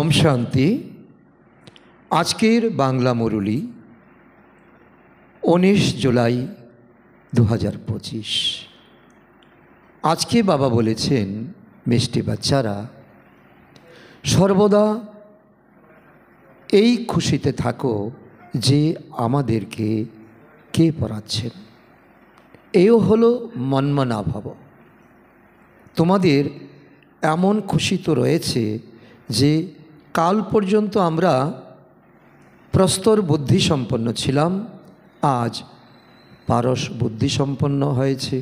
ओम शांति। आजकेर बांगला मुरली 19 जुलाई 2025। आज के बाबा बोलेছেন मिष्टि बाच्चारा सर्वदा এই খুশিতে থাকো যে আমাদেরকে কে পড়াচ্ছেন। এও হলো মনমনা ভাব। তোমাদের এমন খুশি তো রয়েছে যে কাল পর্যন্ত আমরা প্রস্তর বুদ্ধি সম্পন্ন ছিলাম, আজ পারস বুদ্ধি সম্পন্ন হয়েছে।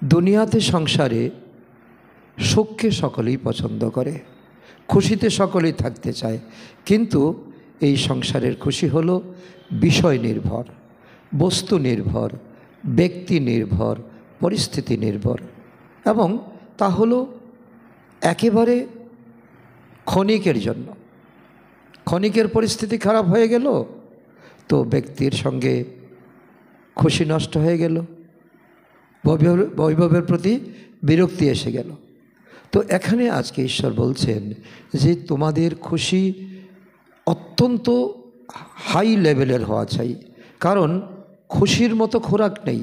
দুনিয়াতে সংসারে সুখকে সকলেই পছন্দ করে, খুশিতে সকলেই থাকতে চায়, কিন্তু এই সংসারের খুশি হলো বিষয় নির্ভর, বস্তু নির্ভর, ব্যক্তি নির্ভর, পরিস্থিতি নির্ভর, এবং তা হলো একেবারে ক্ষণিকের জন্য। ক্ষণিকের পরিস্থিতি খারাপ হয়ে গেল তো ব্যক্তির সঙ্গে খুশি নষ্ট হয়ে গেল, বৈভবের প্রতি বিরক্তি এসে গেল। তো এখানে আজকে ঈশ্বর বলছেন যে তোমাদের খুশি অত্যন্ত হাই লেভেলের হওয়া চাই, কারণ খুশির মতো খোরাক নেই।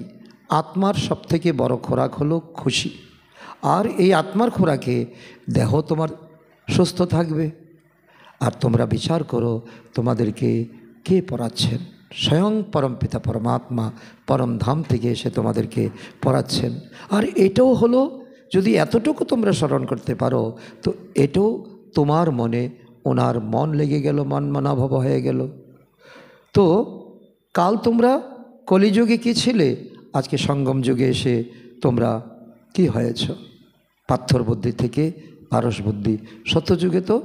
আত্মার সবথেকে বড় খোরাক হলো খুশি, আর এই আত্মার খোরাকে দেহ তোমার সুস্থ থাকবে। আর তোমরা বিচার করো তোমাদেরকে কে পড়াচ্ছেন। স্বয়ং পরমপিতা পরমাত্মা পরম ধাম থেকে এসে তোমাদেরকে পড়াচ্ছেন। আর এটাও হলো, যদি এতটুকু তোমরা স্মরণ করতে পারো তো এটাও তোমার মনে ওনার মন লেগে গেল, মন মনাভাব হয়ে গেল। তো কাল তোমরা কলিযুগে কী ছিলে, আজকে সঙ্গম যুগে এসে তোমরা কি হয়েছ? পাথর বুদ্ধি থেকে পারস বুদ্ধি। সত্যযুগে তো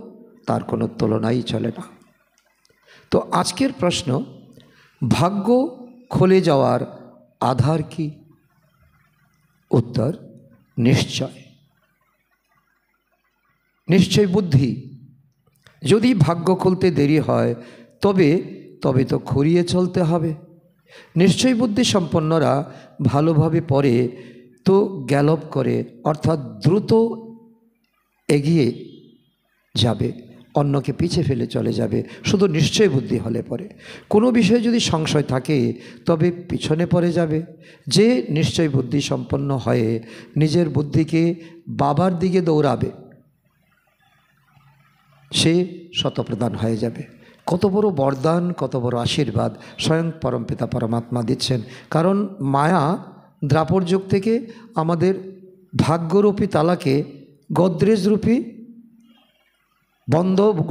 তার কোনো তুলনাই চলে না। তো আজকের প্রশ্ন, ভাগ্য খুলে যাওয়ার আধার কি? উত্তর, নিশ্চয়। নিশ্চয় বুদ্ধি। যদি ভাগ্য খুলতে দেরি হয় তবে তো খুঁড়িয়ে চলতে হবে। নিশ্চয় বুদ্ধি সম্পন্নরা ভালোভাবে পড়ে তো গ্যালপ করে, অর্থাৎ দ্রুত এগিয়ে যাবে, অন্যকে পিছে ফেলে চলে যাবে শুধু নিশ্চয় বুদ্ধি হলে পরে। কোনো বিষয়ে যদি সংশয় থাকে তবে পিছনে পড়ে যাবে। যে নিশ্চয় বুদ্ধি সম্পন্ন হয়ে নিজের বুদ্ধিকে বাবার দিকে দৌড়াবে সে শতপ্রদান হয়ে যাবে। কত বড় বরদান, কত বড় আশীর্বাদ স্বয়ং পরমপিতা পরমাত্মা দিচ্ছেন। কারণ মায়া দ্রাপর যুগ থেকে আমাদের ভাগ্যরূপী তালাকে গদ্রেজরূপী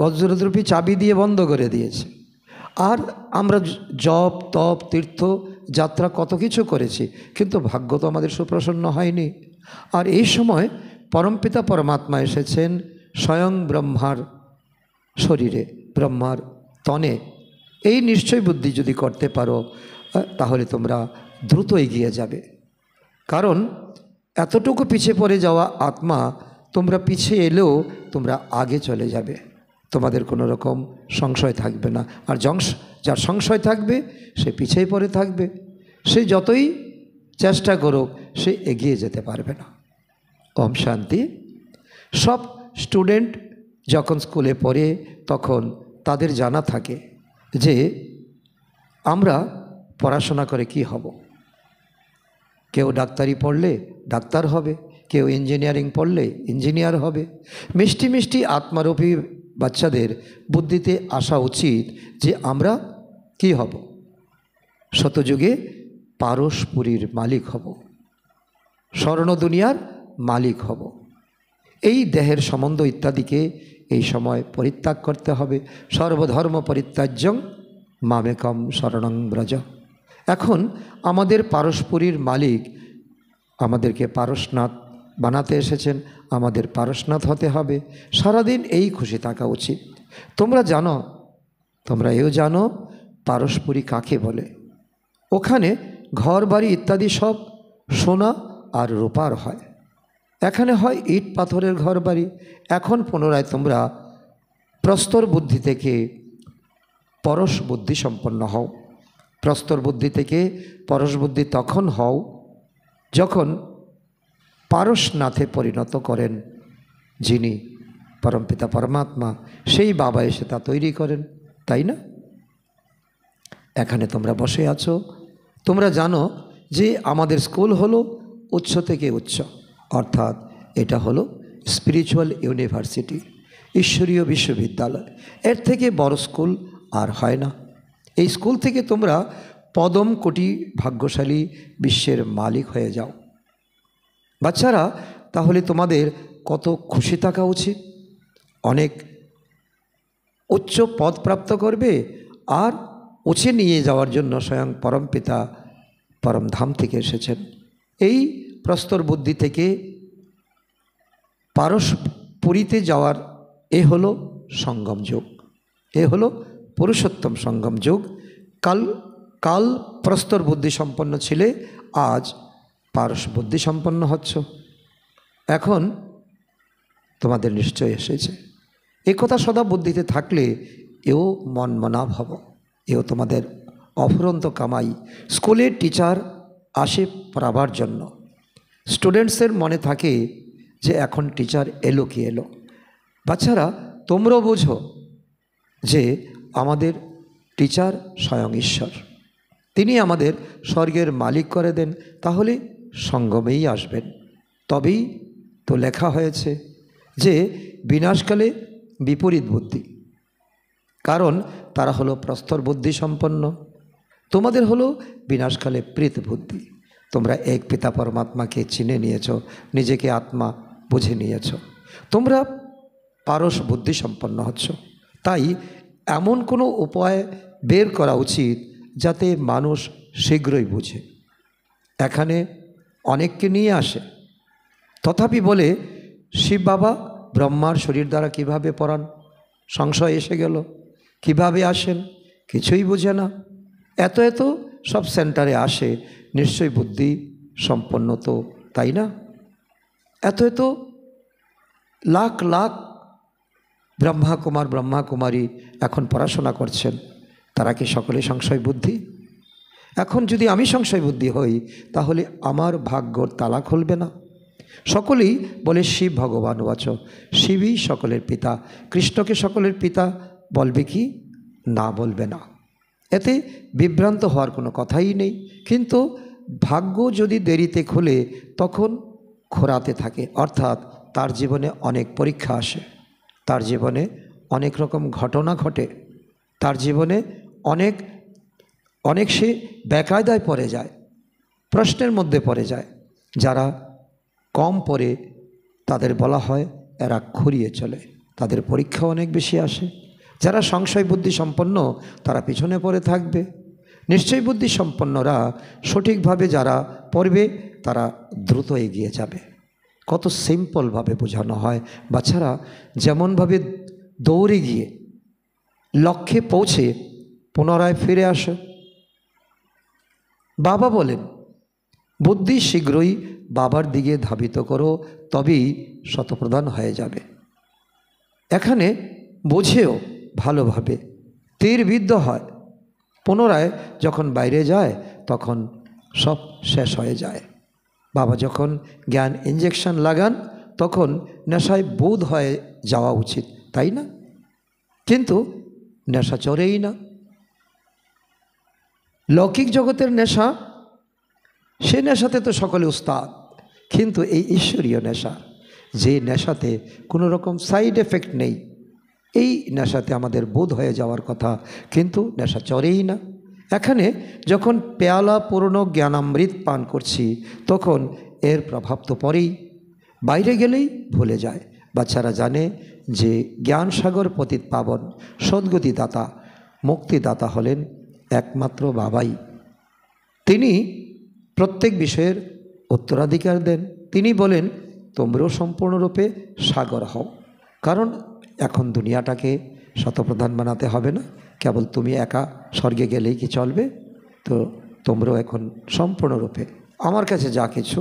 গজ্ররূপী চাবি দিয়ে বন্ধ করে দিয়েছে। আর আমরা জপ তপ তীর্থ যাত্রা কত কিছু করেছি, কিন্তু ভাগ্য তো আমাদের সুপ্রসন্ন হয়নি। আর এই সময় পরমপিতা পরমাত্মা এসেছেন স্বয়ং ব্রহ্মার শরীরে, ব্রহ্মার তনে। এই নিশ্চয় বুদ্ধি যদি করতে পারো তাহলে তোমরা দ্রুত এগিয়ে যাবে। কারণ এতটুকু পিছিয়ে পড়ে যাওয়া আত্মা তোমরা পিছিয়ে এলেও তোমরা আগে চলে যাবে, তোমাদের কোনো রকম সংশয় থাকবে না। আর যার সংশয় থাকবে সে পিছিয়ে পড়ে থাকবে, সে যতই চেষ্টা করুক সে এগিয়ে যেতে পারবে না। ওম শান্তি। সব স্টুডেন্ট যখন স্কুলে পড়ে তখন তাদের জানা থাকে যে আমরা পড়াশোনা করে কি হব। কেউ ডাক্তারি পড়লে ডাক্তার হবে, কেউ ইঞ্জিনিয়ারিং পড়লে ইঞ্জিনিয়ার হবে। মিষ্টি মিষ্টি আত্মারূপী বাচ্চাদের বুদ্ধিতে আসা উচিত যে আমরা কি হব? শতযুগে পারসপুরীর মালিক হব, স্বর্ণ দুনিয়ার মালিক হব। এই দেহের সম্বন্ধ ইত্যাদিকে এই সময় পরিত্যাগ করতে হবে। সর্বধর্ম পরিত্যাজ্যং মামেকম শরণং ব্রজ। এখন আমাদের পারসপুরীর মালিক আমাদেরকে পারসনাথ বানাতে এসেছেন, আমাদের পারসনাথ হতে হবে। সারাদিন এই খুশি থাকা উচিত। তোমরা এও জানো পারসপুরী কাকে বলে। ওখানে ঘর বাড়ি ইত্যাদি সব সোনা আর রূপার হয়, এখানে হয় ইট পাথরের ঘর বাড়ি। এখন পুনরায় তোমরা প্রস্তর বুদ্ধি থেকে পরশ বুদ্ধি সম্পন্ন হও। প্রস্তর বুদ্ধি থেকে পরশ বুদ্ধি তখন হও যখন পারসনাথে পরিণত করেন যিনি পরমপিতা পরমাত্মা সেই বাবা এসে তা তৈরি করেন, তাই না? এখানে তোমরা বসে আছো, তোমরা জানো যে আমাদের স্কুল হলো উচ্চ থেকে উচ্চ, অর্থাৎ এটা হলো স্পিরিচুয়াল ইউনিভার্সিটি, ঈশ্বরীয় বিশ্ববিদ্যালয়। এর থেকে বড় স্কুল আর হয় না। এই স্কুল থেকে তোমরা পদম কোটি ভাগ্যশালী বিশ্বের মালিক হয়ে যাও। বাচ্চারা, তাহলে তোমাদের কত খুশি থাকা উচিত। অনেক উচ্চ পদ প্রাপ্ত করবে, আর উঁচে নিয়ে যাওয়ার জন্য স্বয়ং পরমপিতা পরমধাম থেকে এসেছেন। এই প্রস্তর বুদ্ধি থেকে পারসপুরীতে যাওয়ার এ হলো সঙ্গম যুগ, এ হলো পুরুষোত্তম সঙ্গম যুগ। কাল প্রস্তর বুদ্ধি সম্পন্ন ছিলে, আজ পারস বুদ্ধি সম্পন্ন হচ্ছ। এখন তোমাদের নিশ্চয় এসেছে। এ কথা সদা বুদ্ধিতে থাকলে এও মন মনা ভাব, এও তোমাদের অফুরন্ত কামাই। স্কুলের টিচার আসে পড়াবার জন্য, স্টুডেন্টসের মনে থাকে যে এখন টিচার এলো কি এলো। বাচ্চারা, তোমরাও বোঝো যে আমাদের টিচার স্বয়ং ঈশ্বর, তিনি আমাদের স্বর্গের মালিক করে দেন, তাহলে সঙ্গমেই আসবেন। তবেই তো লেখা হয়েছে যে বিনাশকালে বিপরীত বুদ্ধি, কারণ তারা হলো প্রস্তর বুদ্ধি সম্পন্ন। তোমাদের হলো বিনাশকালে প্রীত বুদ্ধি। তোমরা এক পিতা পরমাত্মাকে চিনে নিয়েছ, নিজেকে আত্মা বুঝে নিয়েছ, তোমরা পারস বুদ্ধি সম্পন্ন হচ্ছ। তাই এমন কোনো উপায় বের করা উচিত যাতে মানুষ শীঘ্রই বুঝে। এখানে অনেককে নিয়ে আসে, তথাপি বলে শিব বাবা ব্রহ্মার শরীর দ্বারা কিভাবে পড়ান, সংশয় এসে গেল। কিভাবে আসেন কিছুই বোঝে না। এত সব সেন্টারে আসে, নিশ্চয়ই বুদ্ধি সম্পন্ন তো, তাই না? এত লাখ লাখ ব্রহ্মা কুমারী এখন পড়াশোনা করছেন, তারা কি সকলে সংশয় বুদ্ধি? এখন যদি আমি সংশয় বুদ্ধি হই, তাহলে আমার ভাগ্যর তালা খুলবে না। সকলেই বলে শিব ভগবান বাচ, শিবই সকলের পিতা। কৃষ্ণকে সকলের পিতা বলবে কি? না, বলবে না। এতে বিভ্রান্ত হওয়ার কোনো কথাই নেই। কিন্তু ভাগ্য যদি দেরিতে খোলে, তখন খোরাতে থাকে, অর্থাৎ তার জীবনে অনেক পরীক্ষা আসে, তার জীবনে অনেক রকম ঘটনা ঘটে, তার জীবনে অনেক সে বেকায়দায় পড়ে যায়, প্রশ্নের মধ্যে পড়ে যায়। যারা কম পড়ে তাদের বলা হয় এরা খুঁড়িয়ে চলে, তাদের পরীক্ষা অনেক বেশি আসে। যারা সংশয় বুদ্ধি সম্পন্ন তারা পিছনে পড়ে থাকবে। নিশ্চয় বুদ্ধি সম্পন্নরা সঠিকভাবে যারা পড়বে তারা দ্রুত এগিয়ে যাবে। কত সিম্পলভাবে বোঝানো হয়। বাচ্চারা যেমনভাবে দৌড়ে গিয়ে লক্ষ্যে পৌঁছে পুনরায় ফিরে আসে। বাবা বলেন, বুদ্ধি শীঘ্রই বাবার দিকে ধাবিত করো, তবেই শতপ্রধান হয়ে যাবে। এখানে বোঝেও ভালোভাবে, তীরবিদ্ধ হয়, পুনরায় যখন বাইরে যায় তখন সব শেষ হয়ে যায়। বাবা যখন জ্ঞান ইঞ্জেকশন লাগান তখন নেশায় বোধ হয়ে যাওয়া উচিত, তাই না? কিন্তু নেশা চড়েই না। লৌকিক জগতের নেশা, সে নেশাতে তো সকলে উস্তাদ, কিন্তু এই ঈশ্বরীয় নেশা, যে নেশাতে কোনো রকম সাইড এফেক্ট নেই, এই নেশাতে আমাদের বোধ হয়ে যাওয়ার কথা, কিন্তু নেশা চড়েই না। এখানে যখন পেয়ালা পুরনো জ্ঞানামৃত পান করছি তখন এর প্রভাব তো পড়েই, বাইরে গেলেই ভুলে যায়। বাচ্চারা জানে যে জ্ঞান সাগর পতিত পাবন সদ্গতিদাতা মুক্তিদাতা হলেন একমাত্র বাবাই। তিনি প্রত্যেক বিষয়ের উত্তরাধিকার দেন। তিনি বলেন তোমরাও সম্পূর্ণরূপে সাগর হও, কারণ এখন দুনিয়াটাকে শতপ্রধান বানাতে হবে না, কেবল তুমি একা স্বর্গে গেলেই কি চলবে? তো তোমরাও এখন সম্পূর্ণরূপে আমার কাছে যা কিছু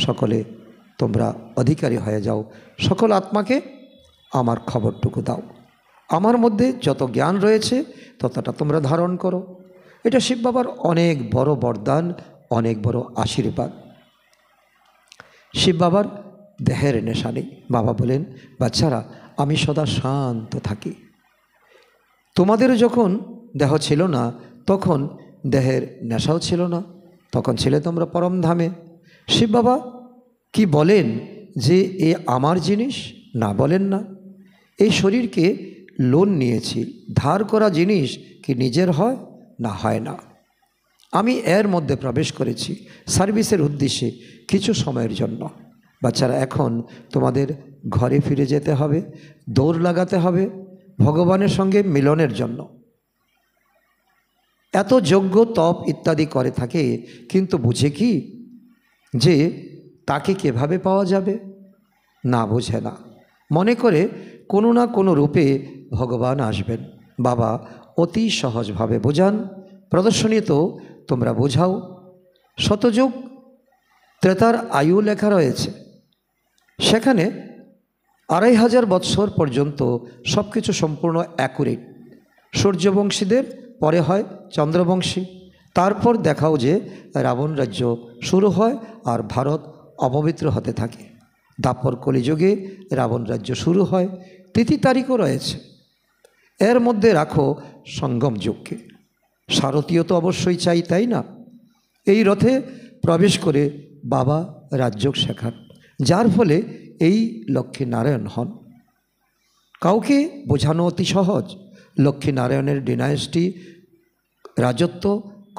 সকলে তোমরা অধিকারী হয়ে যাও। সকল আত্মাকে আমার খবরটুকু দাও, আমার মধ্যে যত জ্ঞান রয়েছে ততটা তোমরা ধারণ করো। এটা শিব বাবার অনেক বড় বরদান, অনেক বড় আশীর্বাদ। শিব বাবার দেহের নেশা নেই। বাবা বলেন, বাচ্চারা আমি সদা শান্ত থাকি। তোমাদের যখন দেহ ছিল না তখন দেহের নেশাও ছিল না, তখন ছিলে তোমরা পরম ধামে। শিব বাবা কি বলেন যে এ আমার জিনিস? না, বলেন না। এই শরীরকে লোন নিয়েছি, ধার করা জিনিস কি নিজের হয়? না, হয় না। আমি এর মধ্যে প্রবেশ করেছি সার্ভিসের উদ্দেশ্যে কিছু সময়ের জন্য। বাচ্চারা, এখন তোমাদের ঘরে ফিরে যেতে হবে, দৌড় লাগাতে হবে ভগবানের সঙ্গে মিলনের জন্য। এত যজ্ঞ তপ ইত্যাদি করে থাকে, কিন্তু বুঝে কি যে তাকে কিভাবে পাওয়া যাবে? না, বোঝে না। মনে করে কোনো না কোনো রূপে ভগবান আসবেন। বাবা অতি সহজভাবে বোঝান। প্রদর্শনী তো তোমরা বোঝাও। শতযুগ ত্রেতার আয়ু লেখা রয়েছে, সেখানে 2500 বৎসর পর্যন্ত সব কিছু সম্পূর্ণ অ্যাকুরেট। সূর্যবংশীদের পরে হয় চন্দ্রবংশী, তারপর দেখাও যে রাবণ রাজ্য শুরু হয় আর ভারত অপবিত্র হতে থাকে। দাপর কলিযুগে রাবণ রাজ্য শুরু হয়, তিথি তারিখও রয়েছে। এর মধ্যে রাখো সঙ্গম যুগকে। সারথীয় তো অবশ্যই চাই, তাই না? এই রথে প্রবেশ করে বাবা রাজযোগ শেখান, যার ফলে এই লক্ষ্মীনারায়ণ হন। কাউকে বোঝানো অতি সহজ। লক্ষ্মীনারায়ণের ডিনাইস্টি রাজত্ব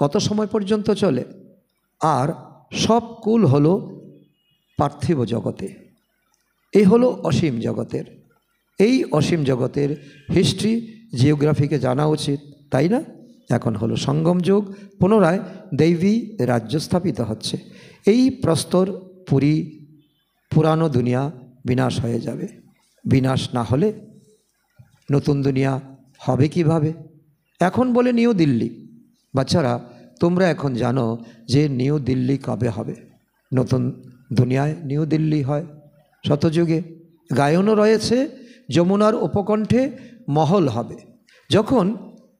কত সময় পর্যন্ত চলে, আর সব কুল হলো পার্থিব জগতে। এই হলো অসীম জগতের। এই অসীম জগতের হিস্ট্রি জিওগ্রাফিকে জানা উচিত, তাই না? এখন হলো সঙ্গম যুগ, পুনরায় দৈবী রাজ্য স্থাপিত হচ্ছে। এই প্রস্তর পুরানো দুনিয়া বিনাশ হয়ে যাবে। বিনাশ না হলে নতুন দুনিয়া হবে কিভাবে? এখন বলে নিউ দিল্লি। বাচ্চারা, তোমরা এখন জানো যে নিউ দিল্লি কবে হবে? নতুন দুনিয়ায় নিউ দিল্লি হয় শতযুগে। গায়নও রয়েছে, যমুনার উপকণ্ঠে মহল হবে। যখন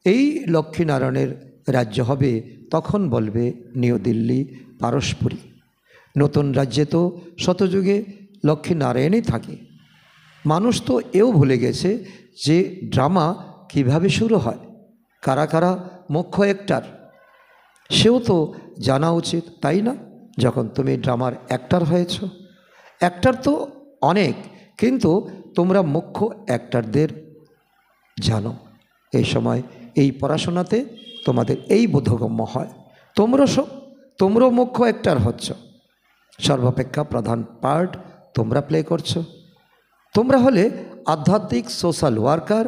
এই লক্ষ্মীনারায়ণের রাজ্য হবে তখন বলবে নিউ দিল্লি পারস্পরি। নতুন রাজ্যে তো শতযুগে লক্ষ্মীনারায়ণই থাকে। মানুষ তো এও ভুলে গেছে যে ড্রামা কিভাবে শুরু হয়, কারা কারা মুখ্য অ্যাক্টর, সেও তো জানা উচিত, তাই না? যখন তুমি ড্রামার অ্যাক্টর হয়েছ, অ্যাক্টর তো অনেক, কিন্তু তোমরা মুখ্য অ্যাক্টরদের জানো। এই সময় এই পড়াশোনাতে তোমাদের এই বোধগম্য হয়, তোমরাও মুখ্য অ্যাক্টর হচ্ছ। সর্বাপেক্ষা প্রধান পার্ট তোমরা প্লে করছো। তোমরা হলে আধ্যাত্মিক সোশ্যাল ওয়ার্কার,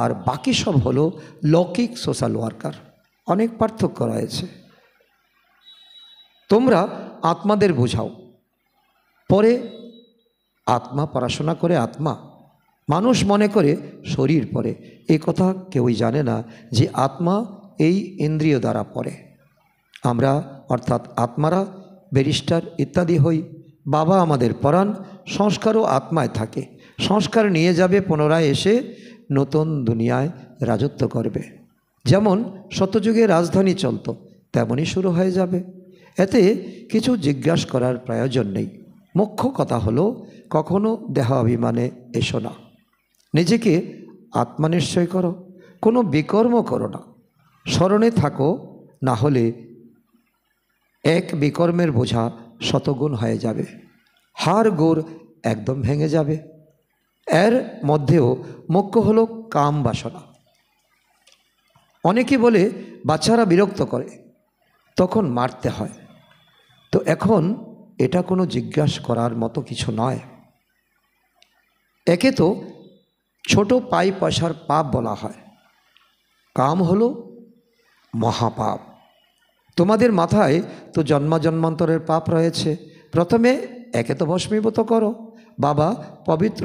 আর বাকি সব হলো লৌকিক সোশ্যাল ওয়ার্কার। অনেক পার্থক্য রয়েছে। তোমরা আত্মাদের বোঝাও, পরে আত্মা পড়াশোনা করে আত্মা। মানুষ মনে করে শরীর পড়ে, এই কথা কেউই জানে না যে আত্মা এই ইন্দ্রিয় দ্বারা পড়ে। আমরা অর্থাৎ আত্মারা ব্যারিস্টার ইত্যাদি হই। বাবা আমাদের পড়ান, সংস্কারও আত্মায় থাকে। সংস্কার নিয়ে যাবে, পুনরায় এসে নতুন দুনিয়ায় রাজত্ব করবে। যেমন শতযুগে রাজধানী চলত, তেমনই শুরু হয়ে যাবে। এতে কিছু জিজ্ঞাসা করার প্রয়োজন নেই। মুখ্য কথা হলো, কখনো দেহ অভিমানে এসো না। নিজেকে আত্মা নিশ্চয় করো, কোনো বিকর্ম করো না, স্মরণে থাকো। না হলে এক বিকর্মের বোঝা শতগুণ হয়ে যাবে, হাড় গোড় একদম ভেঙে যাবে। এর মধ্যেও মুখ্য হলো কাম বাসনা। অনেকে বলে বাচ্চারা বিরক্ত করে, তখন মারতে হয়। তো এখন এটা কোনো জিজ্ঞাসা করার মতো কিছু নয়। একে তো ছোট পাই পয়সার পাপ বলা হয়, কাম হলো মহাপাপ। তোমাদের মাথায় তো জন্মান্তরের পাপ রয়েছে। প্রথমে একে তো ভস্মীভূত করো। বাবা পবিত্র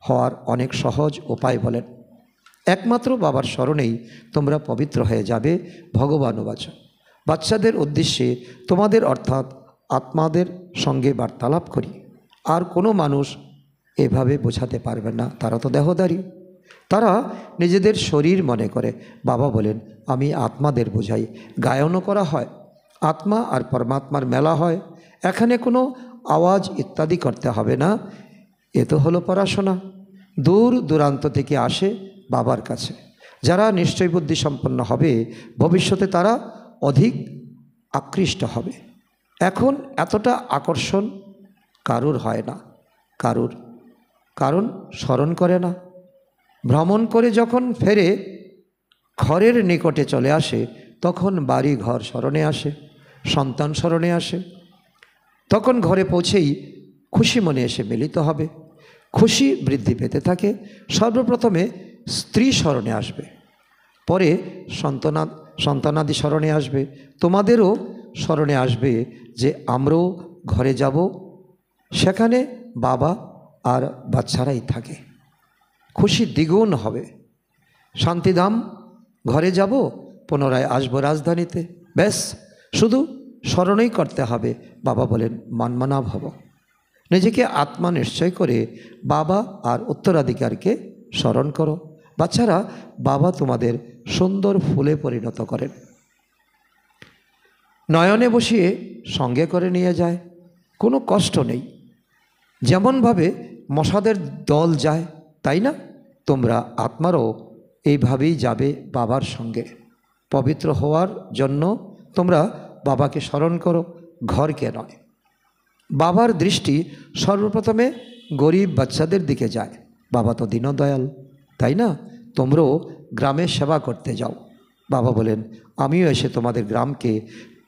হওয়ার অনেক সহজ উপায় বলেন। একমাত্র বাবার স্মরণেই তোমরা পবিত্র হয়ে যাবে। ভগবান বাচ। বাচ্চাদের উদ্দেশ্যে তোমাদের অর্থাৎ আত্মাদের সঙ্গে বার্তালাপ করি। আর কোনো মানুষ এভাবে বোঝাতে পারবে না, তারা তো দেহধারী। তারা নিজেদের শরীর মনে করে। বাবা বলেন, আমি আত্মাদের বোঝাই। গায়নও করা হয়, আত্মা আর পরমাত্মার মেলা হয়। এখানে কোনো আওয়াজ ইত্যাদি করতে হবে না। এ তো হলো পড়াশোনা। দূর দূরান্ত থেকে আসে বাবার কাছে। যারা নিশ্চয় বুদ্ধি সম্পন্ন হবে ভবিষ্যতে তারা অধিক আকৃষ্ট হবে। এখন এতটা আকর্ষণ কারুর হয় না, কারণ স্মরণ করে না। ভ্রমণ করে যখন ফেরে ঘরের নিকটে চলে আসে তখন বাড়ি ঘর স্মরণে আসে, সন্তান স্মরণে আসে। তখন ঘরে পৌঁছেই খুশি মনে এসে মিলিত হবে, খুশি বৃদ্ধি পেতে থাকে। সর্বপ্রথমে স্ত্রী স্মরণে আসবে, পরে সন্তানাদি স্মরণে আসবে। তোমাদেরও স্মরণে আসবে যে আমরাও ঘরে যাব, সেখানে বাবা আর বাচ্চারাই থাকে। খুশি দ্বিগুণ হবে। শান্তিধাম ঘরে যাব, পুনরায় আসবো রাজধানীতে, ব্যাস শুধু স্মরণই করতে হবে। বাবা বলেন মনমনা ভব। নিজেকে আত্মা নিশ্চয় করে বাবা আর উত্তরাধিকারকে স্মরণ করো। বাচ্চারা বাবা তোমাদের সুন্দর ফুলে পরিণত করেন, নয়নে বসিয়ে সঙ্গে করে নিয়ে যায়, কোনো কষ্ট নেই। যেমনভাবে মশাদের দল যায়, তাই না? তোমরা আত্মারও এইভাবেই যাবে বাবার সঙ্গে। পবিত্র হওয়ার জন্য তোমরা বাবাকে স্মরণ করো, ঘরকে নয়। বাবার দৃষ্টি সর্বপ্রথমে গরিব বাচ্চাদের দিকে যায়। বাবা তো দীনদয়াল, তাই না? তোমরাও গ্রামে সেবা করতে যাও। বাবা বলেন আমিও এসে তোমাদের গ্রামকে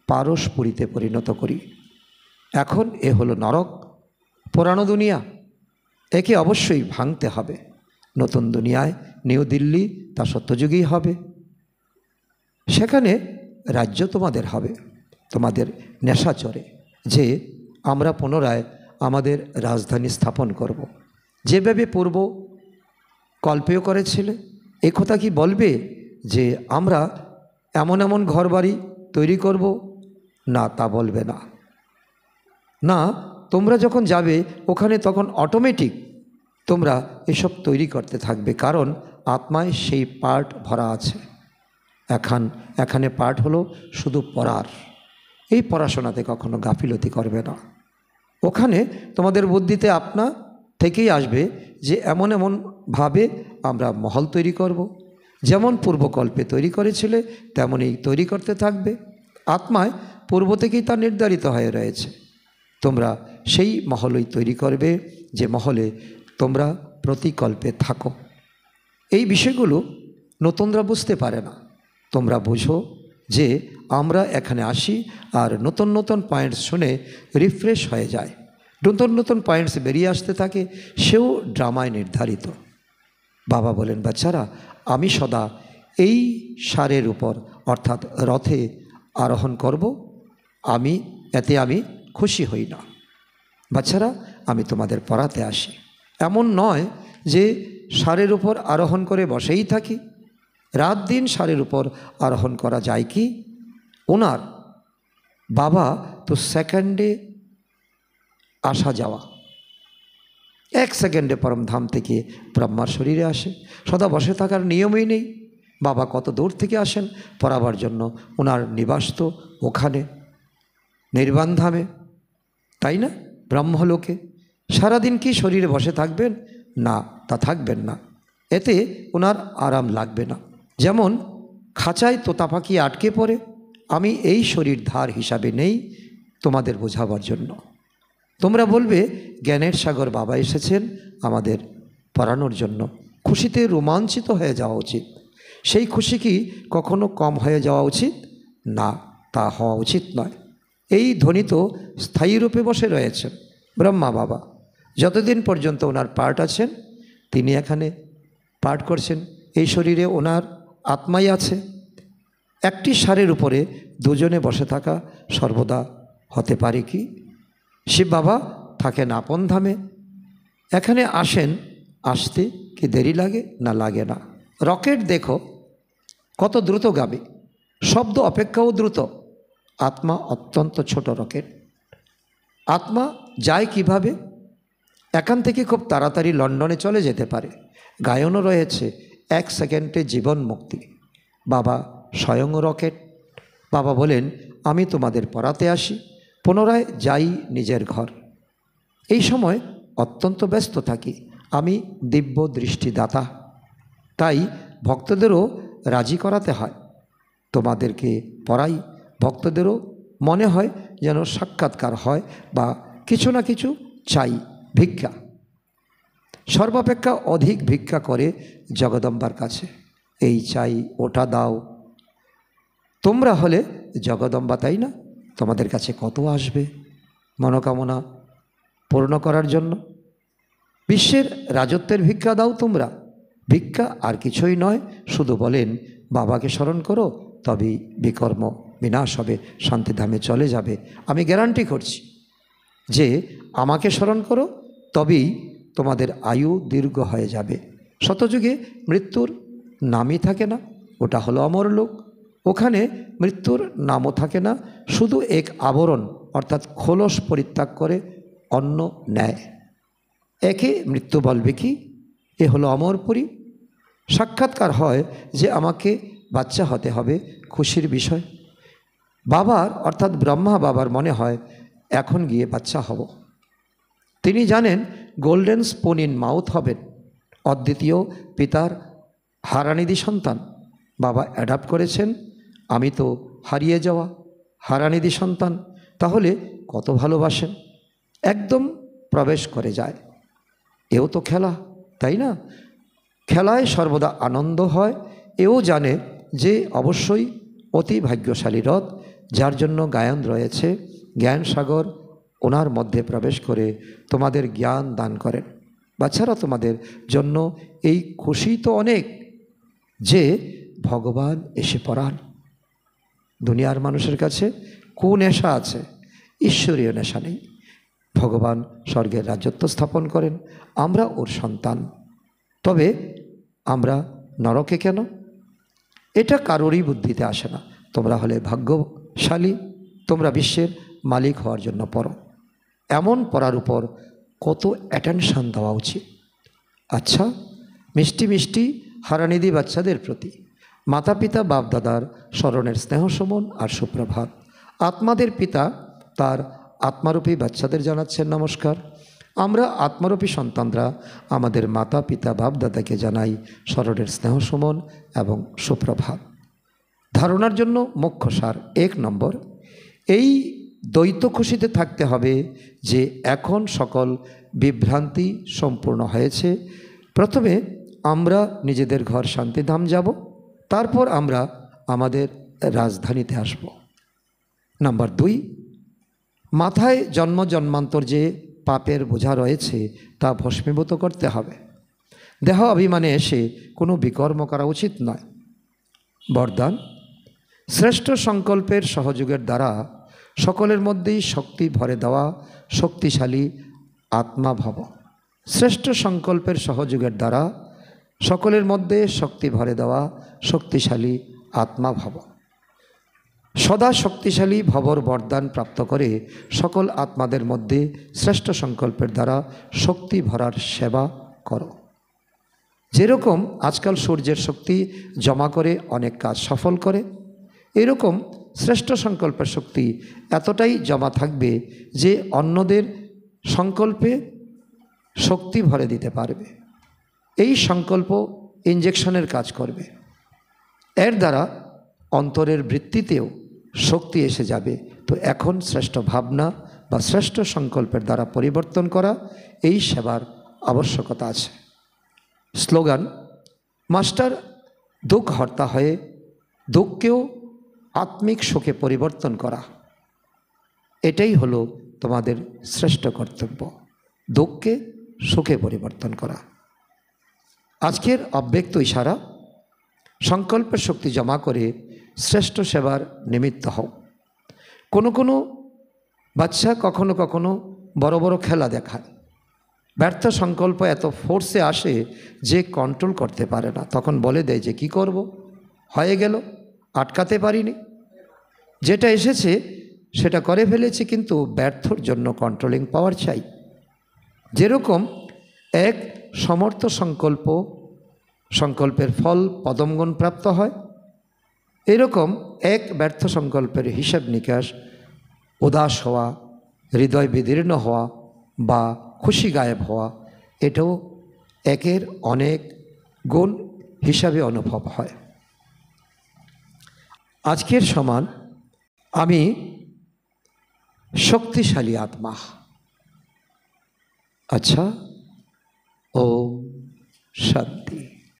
পারসপুরীতে পরিণত করি। এখন এ হলো নরক, পুরানো দুনিয়া, একে অবশ্যই ভাঙতে হবে। নতুন দুনিয়ায় নিউ দিল্লি তা সত্যযুগেই হবে, সেখানে রাজ্য তোমাদের হবে। তোমাদের নেশা চড়ে যে আমরা পুনরায় আমাদের রাজধানী স্থাপন করব। যেভাবে পূর্ব কল্পেও করেছিলে, এ কথা কি বলবে যে আমরা এমন এমন ঘরবাড়ি তৈরি করব? না, তা বলবে না। না, তোমরা যখন যাবে ওখানে তখন অটোমেটিক তোমরা এসব তৈরি করতে থাকবে, কারণ আত্মায় সেই পার্ট ভরা আছে। এখানে পার্ট হলো শুধু পড়ার। এই পড়াশোনাতে কখনো গাফিলতি করবে না। ওখানে তোমাদের বুদ্ধিতে আপনা থেকেই আসবে যে এমন এমনভাবে আমরা মহল তৈরি করব। যেমন পূর্বকল্পে তৈরি করেছিলে তেমনই তৈরি করতে থাকবে। আত্মায় পূর্ব থেকেই তা নির্ধারিত হয়ে রয়েছে। তোমরা সেই মহলই তৈরি করবে যে মহলে তোমরা প্রতিকল্পে থাকো। এই বিষয়গুলো নতুনরা বুঝতে পারে না। তোমরা বুঝো যে আমরা এখানে আসি আর নতুন নতুন পয়েন্টস শুনে রিফ্রেশ হয়ে যায়, নতুন নতুন পয়েন্টস বেরিয়ে আসতে থাকে, সেও ড্রামায় নির্ধারিত। বাবা বলেন বাচ্চারা আমি সদা এই সারের উপর অর্থাৎ রথে আরোহণ করব, এতে আমি খুশি হই না। বাচ্চারা আমি তোমাদের পড়াতে আসি, এমন নয় যে সারের উপর আরোহণ করে বসেই থাকি। রাত দিন সারের উপর আরোহণ করা যায় কি? ওনার বাবা তো সেকেন্ডে আসা যাওয়া, 1 সেকেন্ডে পরমধাম থেকে ব্রহ্মার শরীরে আসে। সদা বসে থাকার নিয়মই নেই। বাবা কত দূর থেকে আসেন পড়াবার জন্য, ওনার নিবাস তো ওখানে নির্বাণ ধামে, তাই না? ব্রহ্মলোকে সারাদিন কি শরীরে বসে থাকবেন? না, তা থাকবেন না। এতে ওনার আরাম লাগবে না। যেমন খাঁচায় তোতা পাখি আটকে পড়ে, আমি এই শরীর ধার হিসাবে নেই তোমাদের বোঝাবার জন্য। তোমরা বলবে জ্ঞানের সাগর বাবা এসেছেন আমাদের পড়ানোর জন্য, খুশিতে রোমাঞ্চিত হয়ে যাওয়া উচিত। সেই খুশি কি কখনো কম হয়ে যাওয়া উচিত? না, তা হওয়া উচিত নয়। এই ধ্বনি তো স্থায়ী রূপে বসে রয়েছেন ব্রহ্মা বাবা। যতদিন পর্যন্ত ওনার পার্ট আছেন তিনি এখানে পাঠ করছেন। এই শরীরে ওনার আত্মাই আছে। একটি সারের উপরে দুজনে বসে থাকা সর্বদা হতে পারে কি? শিব বাবা থাকেন আপন ধামে, এখানে আসেন, আসতে কি দেরি লাগে? না, লাগে না। রকেট দেখো কত দ্রুতগামী, শব্দ অপেক্ষাও দ্রুত। আত্মা অত্যন্ত ছোট রকেট। আত্মা যায় কিভাবে? এখান থেকে খুব তাড়াতাড়ি লন্ডনে চলে যেতে পারে। গায়নও রয়েছে 1 সেকেন্ডে জীবন মুক্তি। বাবা স্বয়ং রকেট। বাবা বলেন আমি তোমাদের পড়াতে আসি, পুনরায় যাই নিজের ঘর। এই সময় অত্যন্ত ব্যস্ত থাকি, আমি দিব্য দৃষ্টিদাতা, তাই ভক্তদেরও রাজি করাতে হয়। তোমাদেরকে পড়াই, ভক্তদেরও মনে হয় যেন সাক্ষাৎকার হয় বা কিছু না কিছু চাই। ভিক্ষা সর্বাপেক্ষা অধিক ভিক্ষা করে জগদম্বার কাছে, এই চাই ওটা দাও। তোমরা হলে জগদম্বা, তাই না? তোমাদের কাছে কত আসবে মনোকামনা পূর্ণ করার জন্য। বিশ্বের রাজত্বের ভিক্ষা দাও তোমরা। ভিক্ষা আর কিছুই নয়, শুধু বলেন বাবাকে স্মরণ করো, তবেই বিকর্ম বিনাশ হবে, শান্তিধামে চলে যাবে। আমি গ্যারান্টি করছি যে আমাকে স্মরণ করো, তবেই তোমাদের আয়ু দীর্ঘ হয়ে যাবে। শতযুগে মৃত্যুর নামই থাকে না, ওটা হলো অমরলোক। ওখানে মৃত্যুর নামও থাকে না, শুধু এক আবরণ অর্থাৎ খোলস পরিত্যাগ করে অন্য নেয়। একে মৃত্যু বলবে কি? এ হলো অমরপুরী। সাক্ষাৎকার হয় যে আমাকে বাচ্চা হতে হবে, খুশির বিষয়। বাবার অর্থাৎ ব্রহ্মা বাবার মনে হয় এখন গিয়ে বাচ্চা হব। তিনি জানেন গোল্ডেন স্পুন ইন মাউথ হবেন। অদ্বিতীয় পিতার হারানিধি সন্তান বাবা অ্যাডাপ্ট করেছেন। আমি তো হারিয়ে যাওয়া হারানিধি সন্তান, তাহলে কত ভালোবাসেন। একদম প্রবেশ করে যায়। এও তো খেলা, তাই না? খেলায় সর্বদা আনন্দ হয়। এও জানে যে অবশ্যই অতি ভাগ্যশালী রথ, যার জন্য গায়ন রয়েছে। জ্ঞান সাগর ওনার মধ্যে প্রবেশ করে তোমাদের জ্ঞান দান করেন। বাচ্চারা, তোমাদের জন্য এই খুশি তো অনেক যে ভগবান এসে পড়ান। দুনিয়ার মানুষের কাছে কোন নেশা আছে? ঈশ্বরীয় নেশা নেই। ভগবান স্বর্গের রাজত্ব স্থাপন করেন, আমরা ওর সন্তান। তবে আমরা নরকে কেন? এটা কারোরই বুদ্ধিতে আসে না। তোমরা হলে ভাগ্যশালী, তোমরা বিশ্বের মালিক হওয়ার জন্য পড়ো। এমন পড়ার উপর কত অ্যাটেনশন দেওয়া উচিত। আচ্ছা, মিষ্টি মিষ্টি হারানিধি বাচ্চাদের প্রতি মাতা পিতা বাপ দাদার স্মরণের স্নেহ সমন আর সুপ্রভাত। আত্মাদের পিতা তার আত্মারূপী বাচ্চাদের জানাচ্ছেন নমস্কার। আমরা আত্মারূপী সন্তানরা আমাদের মাতা পিতা বাপ দাদাকে জানাই স্মরণের স্নেহ সমন এবং সুপ্রভাত। ধারণার জন্য মুখ্য সার 1 নম্বর, এই দ্বৈত খুশিতে থাকতে হবে যে এখন সকল বিভ্রান্তি সম্পূর্ণ হয়েছে। প্রথমে আমরা নিজেদের ঘর শান্তিধাম যাব, তারপর আমরা আমাদের রাজধানীতে আসব। নাম্বার 2, মাথায় জন্ম জন্মান্তর যে পাপের বোঝা রয়েছে তা ভস্মীভূত করতে হবে। দেহ অভিমানে এসে কোনো বিকর্ম করা উচিত নয়। বরদান, শ্রেষ্ঠ সংকল্পের সহযোগের দ্বারা সকলের মধ্যেই শক্তি ভরে দেওয়া শক্তিশালী আত্মা ভব। শ্রেষ্ঠ সংকল্পের সহযোগের দ্বারা সকলের মধ্যে শক্তি ভরে দেওয়া শক্তিশালী আত্মা ভব। সদা শক্তিশালী ভবর বরদান প্রাপ্ত করে সকল আত্মাদের মধ্যে শ্রেষ্ঠ সংকল্পের দ্বারা শক্তি ভরার সেবা করো। যেরকম আজকাল সূর্যের শক্তি জমা করে অনেক কাজ সফল করে, এরকম শ্রেষ্ঠ সংকল্পের শক্তি এতটাই জমা থাকবে যে অন্যদের সংকল্পে শক্তি ভরে দিতে পারবে। এই সংকল্প ইঞ্জেকশনের কাজ করবে। এর দ্বারা অন্তরের বৃত্তিতেও শক্তি এসে যাবে। তো এখন শ্রেষ্ঠ ভাবনা বা শ্রেষ্ঠ সংকল্পের দ্বারা পরিবর্তন করা এই সেবার আবশ্যকতা আছে। স্লোগান, মাস্টার দুঃখ হর্তা হয়ে দুঃখকেও আত্মিক সুখে পরিবর্তন করা। এটাই হলো তোমাদের শ্রেষ্ঠ কর্তব্য, দুঃখকে সুখে পরিবর্তন করা। আজকের অব্যক্ত ইশারা, সংকল্পের শক্তি জমা করে শ্রেষ্ঠ সেবার নিমিত্ত হও। কোনো কোনো বাচ্চা কখনো কখনো বড় বড় খেলা দেখায়। ব্যর্থ সংকল্প এত ফোর্সে আসে যে কন্ট্রোল করতে পারে না। তখন বলে দেয় যে কি করব, হয়ে গেল, আটকাতে পারিনি, যেটা এসেছে সেটা করে ফেলেছি, কিন্তু ব্যর্থর জন্য কন্ট্রোলিং পাওয়ার চাই। যেরকম এক সমর্থ সংকল্পের ফল পদমগণ প্রাপ্ত হয়, এরকম এক ব্যর্থ সংকল্পের হিসাব নিকাশ, উদাস হওয়া, হৃদয় বিদীর্ণ হওয়া বা খুশি গায়েব হওয়া, এটাও একের অনেক গুণ হিসাবে অনুভব হয়। আজকের সমান আমি শক্তিশালী আত্মা। আচ্ছা, ওম শান্তি।